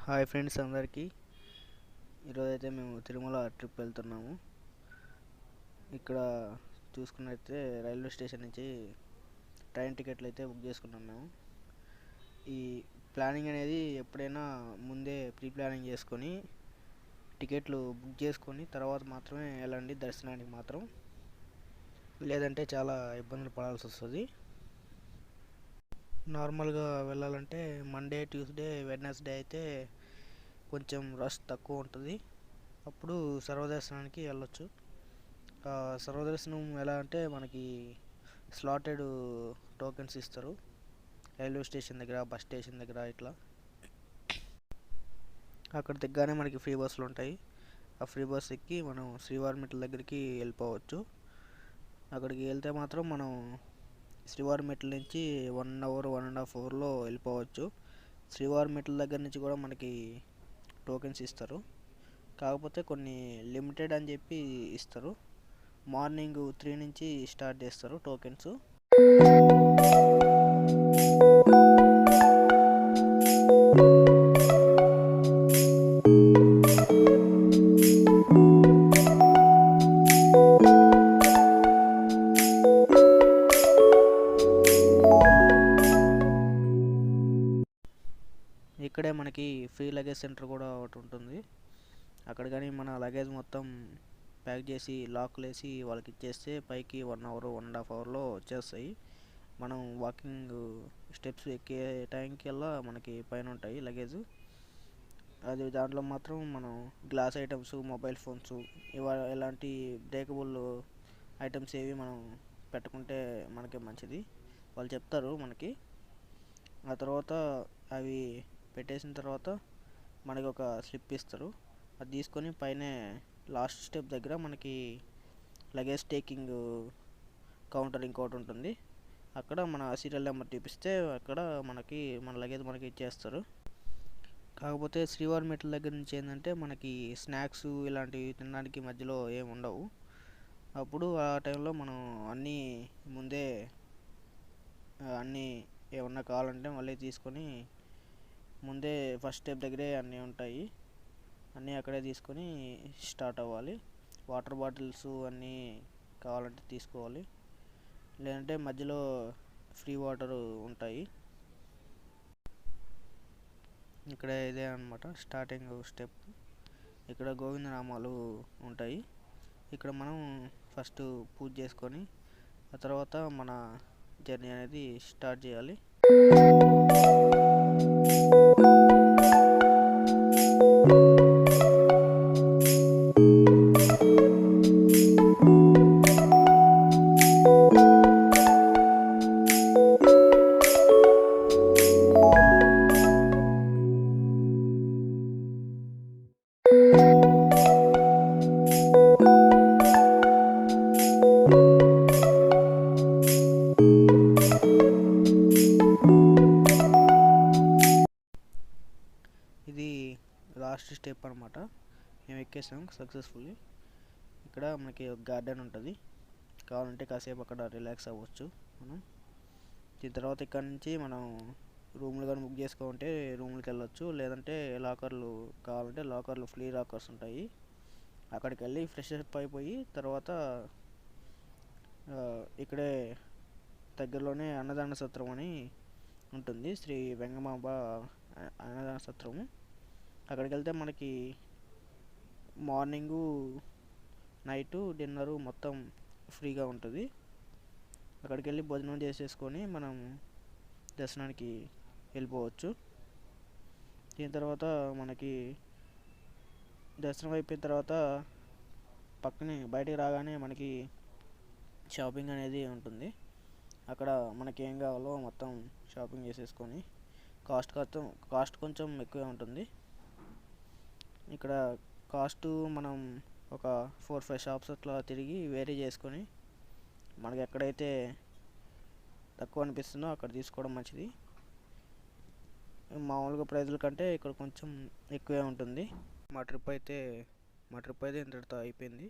Hi friends అందరికీ. ఈరోజైతే మేము తిరుమల ట్రిప్ వెళ్తున్నాము. ఇక్కడ చూసుకున్నైతే రైల్వే స్టేషన్ నుంచి ట్రైన్ టికెట్లు అయితే బుక్ చేసుకున్నాం మేము. ఈ ప్లానింగ్ అనేది ఎప్పుడైనా ముందే ప్రీ ప్లానింగ్ చేసుకొని టికెట్లు బుక్ చేసుకొని తర్వాత మాత్రమే వెళ్ళండి దర్శనానికి మాత్రం, లేదంటే చాలా ఇబ్బందులు పడాల్సి వస్తుంది. నార్మల్గా వెళ్ళాలంటే మండే, ట్యూస్డే, వెడ్నెస్డే అయితే కొంచెం రష్ తక్కువ ఉంటుంది. అప్పుడు సర్వదర్శనానికి వెళ్ళొచ్చు. సర్వదర్శనం ఎలా అంటే మనకి స్లాటెడ్ టోకెన్స్ ఇస్తారు రైల్వే స్టేషన్ దగ్గర, బస్ స్టేషన్ దగ్గర. ఇట్లా అక్కడ దిగ్గానే మనకి ఫ్రీ బస్సులు ఉంటాయి. ఆ ఫ్రీ బస్ ఎక్కి మనం శ్రీవారిమెట్ల దగ్గరికి వెళ్ళిపోవచ్చు. అక్కడికి వెళ్తే మాత్రం మనం శ్రీవారిమెట్ల నుంచి 1 అవర్ 1.5 అవర్లో వెళ్ళిపోవచ్చు. శ్రీవారిమెట్ల దగ్గర నుంచి కూడా మనకి టోకెన్స్ ఇస్తారు, కాకపోతే కొన్ని లిమిటెడ్ అని చెప్పి ఇస్తారు. మార్నింగ్ 3 నుంచి స్టార్ట్ చేస్తారు టోకెన్స్. ఇక్కడే మనకి ఫ్రీ లగేజ్ సెంటర్ కూడా ఒకటి ఉంటుంది. అక్కడ కానీ మన లగేజ్ మొత్తం ప్యాక్ చేసి లాక్లు వేసి వాళ్ళకి ఇచ్చేస్తే పైకి 1 అవర్ 1.5 అవర్లో వచ్చేస్తాయి. మనం వాకింగ్ స్టెప్స్ ఎక్కే టైంకల్లా మనకి పైన ఉంటాయి లగేజ్. అది దాంట్లో మాత్రం మనం గ్లాస్ ఐటమ్స్, మొబైల్ ఫోన్స్, ఇలాంటి బ్రేకబుల్ ఐటమ్స్ ఏవి మనం పెట్టుకుంటే మనకి మంచిది. వాళ్ళు చెప్తారు మనకి. ఆ తర్వాత అవి పెట్టేసిన తర్వాత మనకి ఒక స్లిప్ ఇస్తారు. అది తీసుకొని పైనే లాస్ట్ స్టెప్ దగ్గర మనకి లగేజ్ టేకింగ్ కౌంటర్ ఇంకోటి ఉంటుంది. అక్కడ మన సీరియల్ నెంబర్ చూపిస్తే అక్కడ మనకి మన లగేజ్ మనకి ఇచ్చేస్తారు. కాకపోతే శ్రీవారిమెట్ల దగ్గర నుంచి ఏంటంటే మనకి స్నాక్స్ ఇలాంటివి తినడానికి మధ్యలో ఏమి ఉండవు. అప్పుడు ఆ టైంలో మనం అన్నీ ముందే అన్నీ ఏమన్నా కావాలంటే మళ్ళీ తీసుకొని ముందే ఫస్ట్ స్టెప్ దగ్గరే అన్నీ ఉంటాయి, అన్నీ అక్కడే తీసుకొని స్టార్ట్ అవ్వాలి. వాటర్ బాటిల్స్ అన్నీ కావాలంటే తీసుకోవాలి, లేదంటే మధ్యలో ఫ్రీ వాటర్ ఉంటాయి. ఇక్కడ ఇదే అన్నమాట స్టార్టింగ్ స్టెప్. ఇక్కడ గోవిందనామాలు ఉంటాయి. ఇక్కడ మనం ఫస్ట్ పూజ చేసుకొని ఆ తర్వాత మన జర్నీ అనేది స్టార్ట్ చేయాలి. ఇది లాస్ట్ స్టెప్ అనమాట. మేము ఎక్కేసాం సక్సెస్ఫుల్లీ. ఇక్కడ మనకి ఒక గార్డెన్ ఉంటుంది, కావాలంటే కాసేపు అక్కడ రిలాక్స్ అవ్వచ్చు మనం. దీని తర్వాత ఇక్కడ నుంచి మనం రూమ్లు కానీ బుక్ చేసుకుంటే రూమ్లకి వెళ్ళొచ్చు, లేదంటే లాకర్లు కావాలంటే లాకర్లు ఫ్రీ లాకర్స్ ఉంటాయి. అక్కడికి వెళ్ళి ఫ్రెష్ అప్ అయిపోయి తర్వాత ఇక్కడే దగ్గరలోనే అన్నదాన సత్రం అని ఉంటుంది, శ్రీ వెంగమాంబ అన్నదాన సత్రము. అక్కడికి వెళ్తే మనకి మార్నింగు, నైటు, డిన్నరు మొత్తం ఫ్రీగా ఉంటుంది. అక్కడికి వెళ్ళి భోజనం చేసేసుకొని మనం దర్శనానికి వెళ్ళిపోవచ్చు. దీని తర్వాత మనకి దర్శనం అయిపోయిన తర్వాత పక్కనే బయటికి రాగానే మనకి షాపింగ్ అనేది ఉంటుంది. అక్కడ మనకి ఏం కావాలో మొత్తం షాపింగ్ చేసేసుకొని కాస్ట్ కొంచెం ఎక్కువే ఉంటుంది. ఇక్కడ కాస్ట్ మనం ఒక 4-5 షాప్స్ అట్లా తిరిగి వేరీ చేసుకొని మనకి ఎక్కడైతే తక్కువ అనిపిస్తుందో అక్కడ తీసుకోవడం మంచిది. మామూలుగా ప్రైజుల కంటే ఇక్కడ కొంచెం ఎక్కువే ఉంటుంది. మా ట్రిప్ అయితే ఇంతటితో అయిపోయింది.